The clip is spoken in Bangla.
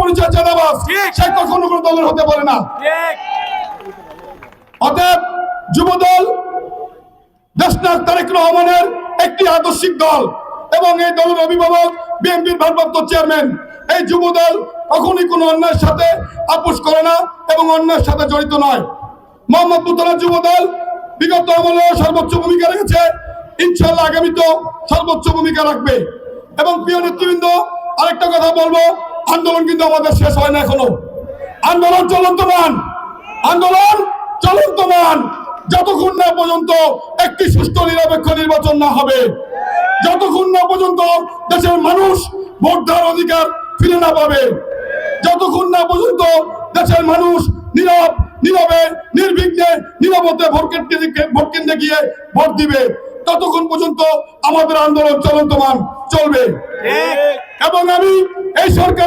পরিচয় চাঁদাবাজ, সে কখনো কোনো দলের হতে পারে না। অতএব যুবদল দেশনায়ক তারেক রহমানের একটি আদর্শিক দল এবং এই দলের অভিভাবক বিএনপির ভারপ্রাপ্ত চেয়ারম্যান। এই যুবদল কখনই কোনো অন্যায়ের সাথে আপোষ করে না এবং অন্যায়ের সাথে জড়িত নয়। মোহাম্মদপুর থানা যুবদল বিগত আমলেও সর্বোচ্চ ভূমিকা রেখেছে, ইনশাআল্লাহ আগামীতেও সর্বোচ্চ ভূমিকা রাখবে। এবং প্রিয় নেতৃবৃন্দ, আরেকটা কথা বলবো, আন্দোলন কিন্তু আমাদের শেষ হয় না এখনো। আন্দোলন চলন্তমান, আন্দোলন চলন্তমান যতক্ষণ না পর্যন্ত একটি সুষ্ঠু নিরপেক্ষ নির্বাচন না হবে, যতক্ষণ না পর্যন্ত দেশের মানুষ ভোট দেওয়ার অধিকার ফিরে না পাবে, যতক্ষণ না পর্যন্ত দেশের মানুষ নীরবে নির্বিঘ্নে নিরাপদে ভোট কেন্দ্রে গিয়ে ভোট দিবে, ততক্ষণ পর্যন্ত আমাদের আন্দোলন চলন্তমান চলবে। এবং আমি এই সরকার